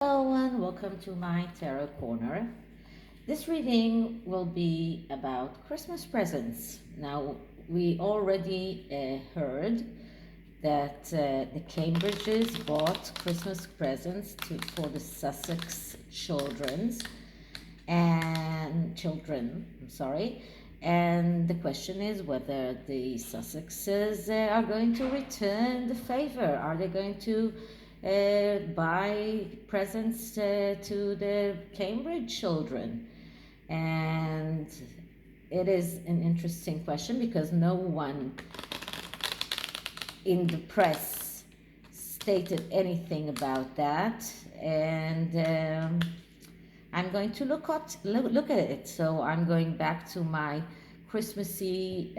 Hello and welcome to my Tarot Corner. This reading will be about Christmas presents. Now, we already heard that the Cambridges bought Christmas presents for the Sussex children. And the question is whether the Sussexes are going to return the favor. Are they going to buy presents to the Cambridge children? And it is an interesting question because no one in the press stated anything about that. And I'm going to look at it. So I'm going back to my Christmassy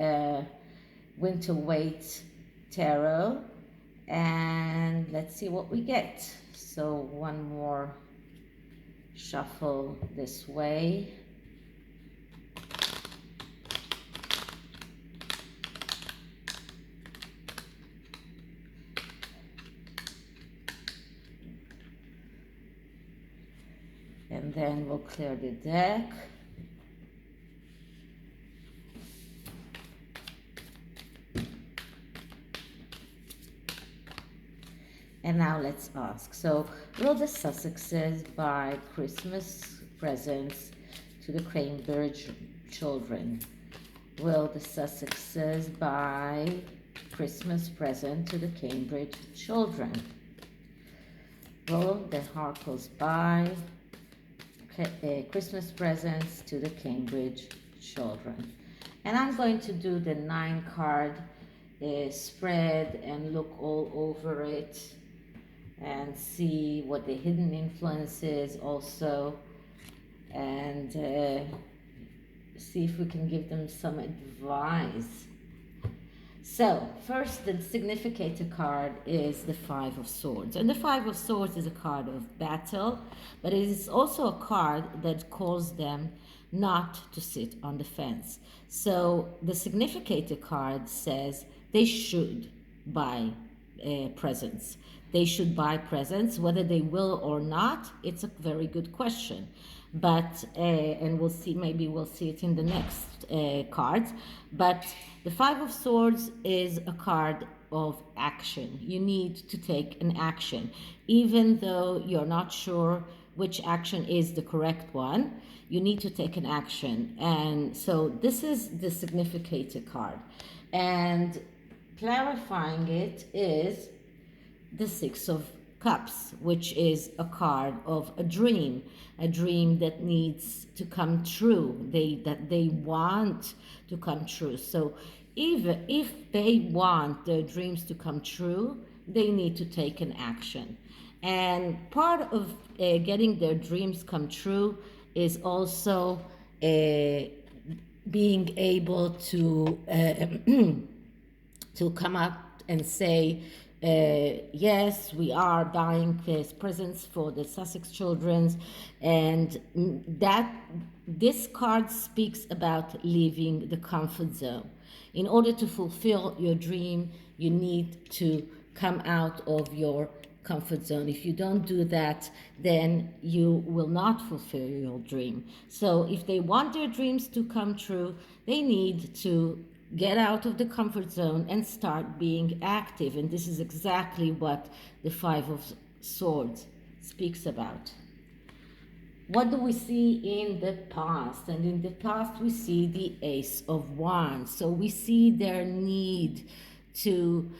Winter Waite tarot, and let's see what we get. So one more shuffle this way. And then we'll clear the deck. And now let's ask. So, will the Sussexes buy Christmas presents to the Cambridge children? Will the Sussexes buy Christmas present to the Cambridge children? Will the harkles buy Christmas presents to the Cambridge children? And I'm going to do the 9-card spread and look all over it and see what the hidden influence is also, and see if we can give them some advice. So first, the significator card is the 5 of Swords, and the 5 of Swords is a card of battle, but it is also a card that calls them not to sit on the fence. So the significator card says they should buy presents. They should buy presents. Whether they will or not, it's a very good question. But and we'll see, maybe we'll see it in the next cards. But the 5 of Swords is a card of action. You need to take an action, even though you're not sure which action is the correct one. You need to take an action, and so this is the significator card. And clarifying it is the 6 of Cups, which is a card of a dream that needs to come true, that they want to come true. So even if they want their dreams to come true, they need to take an action. And part of getting their dreams come true is also being able to to come up and say, yes, we are buying presents for the Sussex children, and that this card speaks about leaving the comfort zone. In order to fulfill your dream, you need to come out of your comfort zone. If you don't do that, then you will not fulfill your dream. So if they want their dreams to come true, they need to get out of the comfort zone and start being active. And this is exactly what the 5 of Swords speaks about. What do we see in the past? And in the past, we see the Ace of Wands. So we see their need to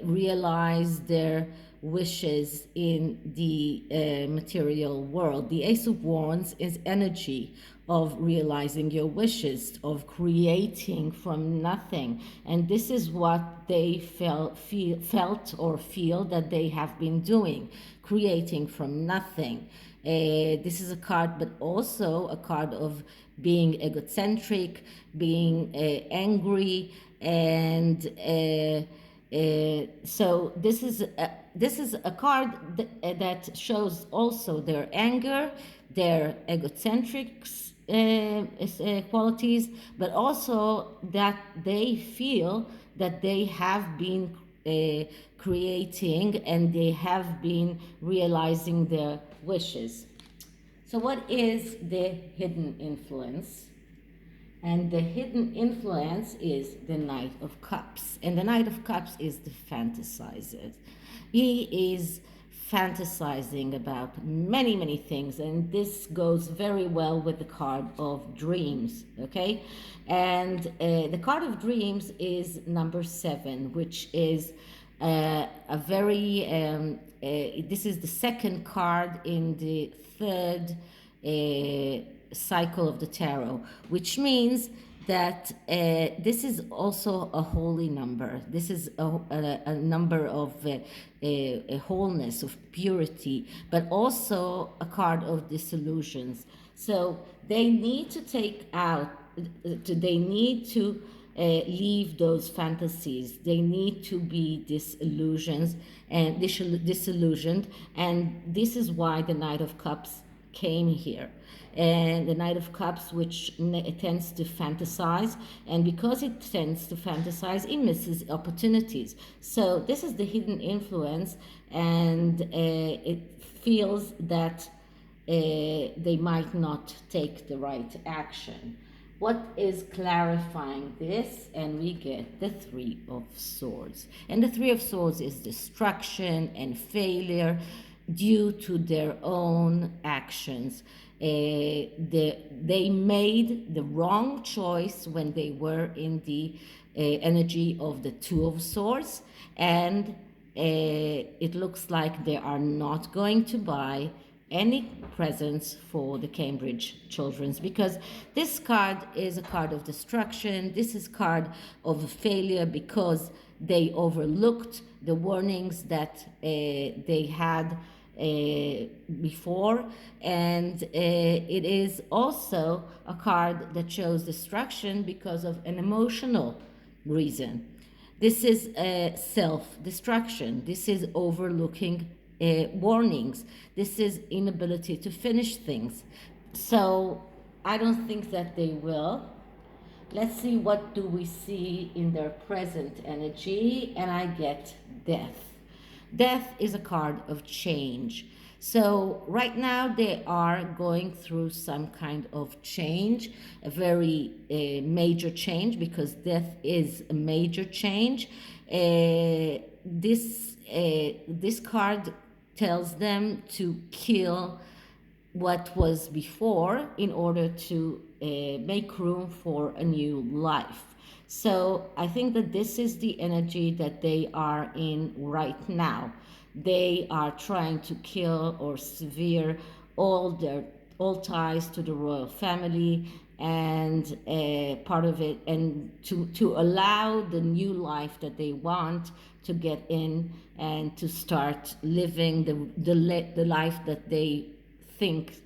realize their wishes in the material world. The Ace of Wands is energy of realizing your wishes, of creating from nothing. And this is what they felt or feel that they have been doing, creating from nothing. This is a card, but also a card of being egocentric, being angry, and so this is a card that shows also their anger, their egocentric qualities, but also that they feel that they have been creating and they have been realizing their wishes. So what is the hidden influence? And the hidden influence is the Knight of Cups. And the Knight of Cups is the fantasizer. He is fantasizing about many, many things. And this goes very well with the card of dreams, okay? And the card of dreams is number 7, which is a very, this is the second card in the third cycle of the tarot, which means that this is also a holy number. This is a number of a wholeness, of purity, but also a card of disillusions. So they need to take out, they need to leave those fantasies. They need to be disillusioned, and this is why the Knight of Cups came here. And the Knight of Cups, which tends to fantasize, and because it tends to fantasize, it misses opportunities. So this is the hidden influence, and it feels that they might not take the right action. What is clarifying this? And we get the Three of Swords. And the Three of Swords is destruction and failure due to their own actions. They made the wrong choice when they were in the energy of the Two of Swords, and it looks like they are not going to buy any presents for the Cambridge children's, because this card is a card of destruction. This is card of failure because they overlooked the warnings that they had before, and it is also a card that shows destruction because of an emotional reason. This is self-destruction. This is overlooking warnings. This is inability to finish things. So I don't think that they will. Let's see, what do we see in their present energy? And I get death. Death is a card of change. So right now they are going through some kind of change, a very major change, because death is a major change. This card tells them to kill what was before in order to make room for a new life. So I think that this is the energy that they are in right now. They are trying to kill or sever all ties to the royal family, and part of it, and to allow the new life that they want to get in and to start living the life that they think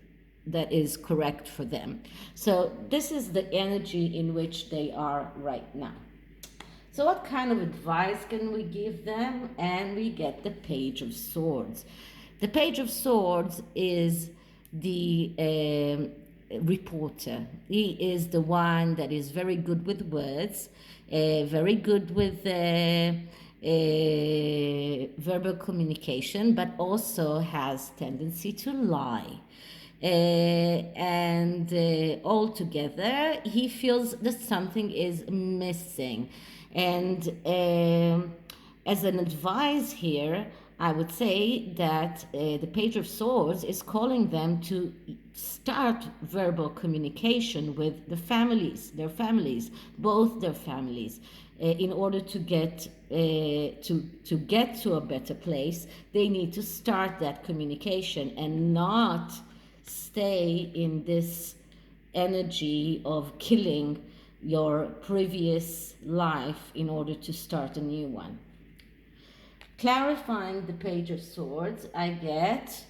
that is correct for them. So this is the energy in which they are right now. So what kind of advice can we give them? And we get the Page of Swords. The Page of Swords is the reporter. He is the one that is very good with words, very good with verbal communication, but also has tendency to lie. And altogether he feels that something is missing. And as an advice here, I would say that the Page of Swords is calling them to start verbal communication with the families, their families, both their families. In order to get to a better place, they need to start that communication and not stay in this energy of killing your previous life in order to start a new one. Clarifying the Page of Swords, I get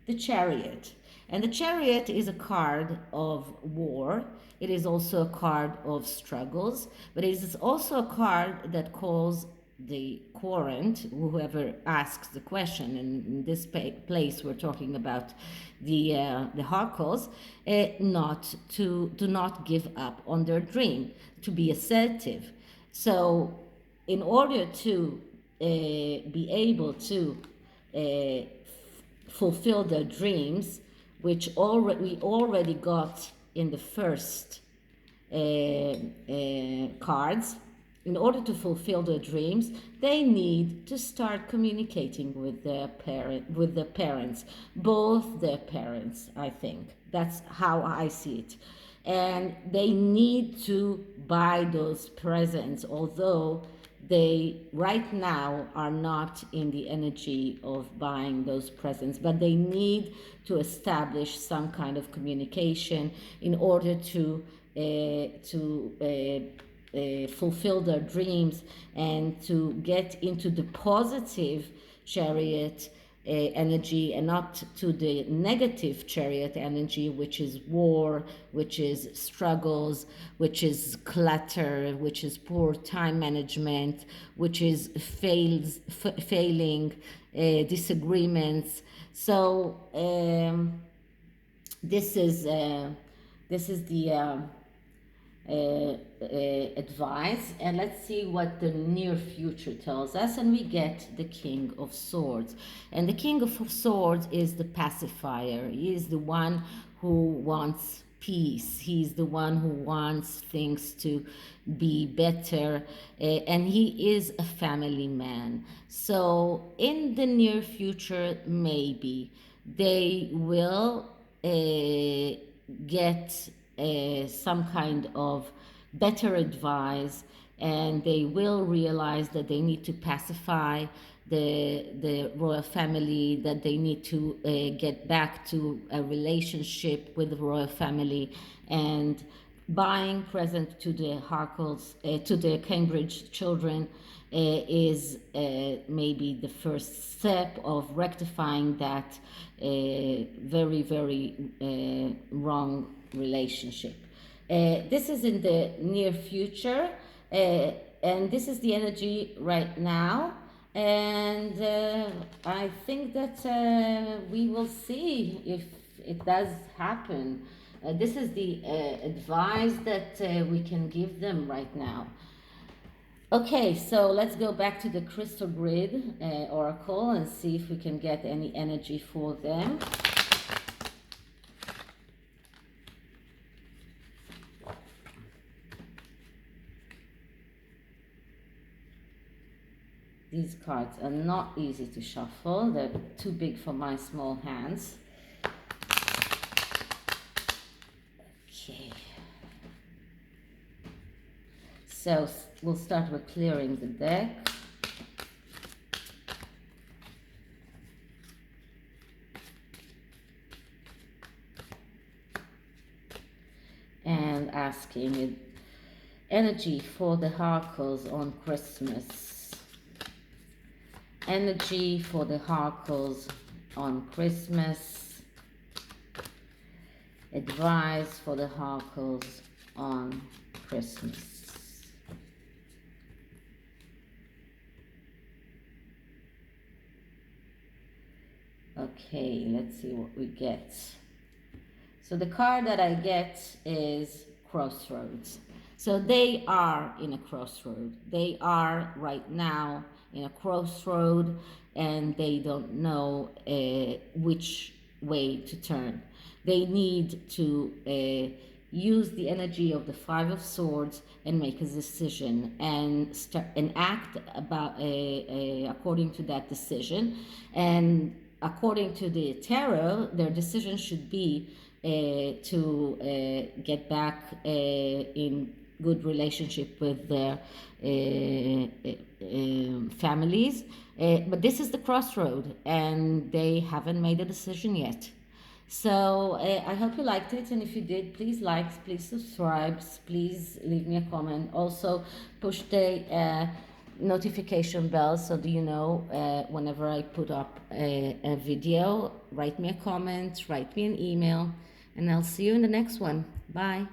the Chariot. And the Chariot is a card of war. It is also a card of struggles, but it is also a card that calls the querent, whoever asks the question, and in this place we're talking about the harkles, do not give up on their dream, to be assertive. So in order to be able to fulfill their dreams, which we already got in the first cards. In order to fulfill their dreams, they need to start communicating with their parents, both their parents. I think that's how I see it, and they need to buy those presents, although they right now are not in the energy of buying those presents, but they need to establish some kind of communication in order to fulfill their dreams and to get into the positive chariot energy and not to the negative chariot energy, which is war, which is struggles, which is clutter, which is poor time management, which is failing disagreements. So this is the advice, and let's see what the near future tells us. And we get the King of Swords, and the King of Swords is the pacifier. He is the one who wants peace. He's the one who wants things to be better, and he is a family man. So in the near future, maybe they will get some kind of better advice, and they will realize that they need to pacify the royal family, that they need to get back to a relationship with the royal family, and buying present to the harkles, to the Cambridge children, is maybe the first step of rectifying that very, very wrong relationship. This is in the near future, and this is the energy right now, and I think that we will see if it does happen. This is the advice that we can give them right now. Okay, so let's go back to the crystal grid oracle and see if we can get any energy for them. These cards are not easy to shuffle. They're too big for my small hands. Okay. So we'll start with clearing the deck. And asking it, energy for the harkles on Christmas. Energy for the harkles on Christmas. Advice for the harkles on Christmas. Okay, let's see what we get. So the card that I get is Crossroads. So they are in a crossroad. They are right now in a crossroad, and they don't know which way to turn. They need to use the energy of the Five of Swords and make a decision and act about according to that decision. And according to the tarot, their decision should be to get back in good relationship with their families, but this is the crossroad and they haven't made a decision yet. So I hope you liked it, and if you did, please like, please subscribe, please leave me a comment. Also push the notification bell so that you know whenever I put up a video. Write me a comment, write me an email, and I'll see you in the next one. Bye.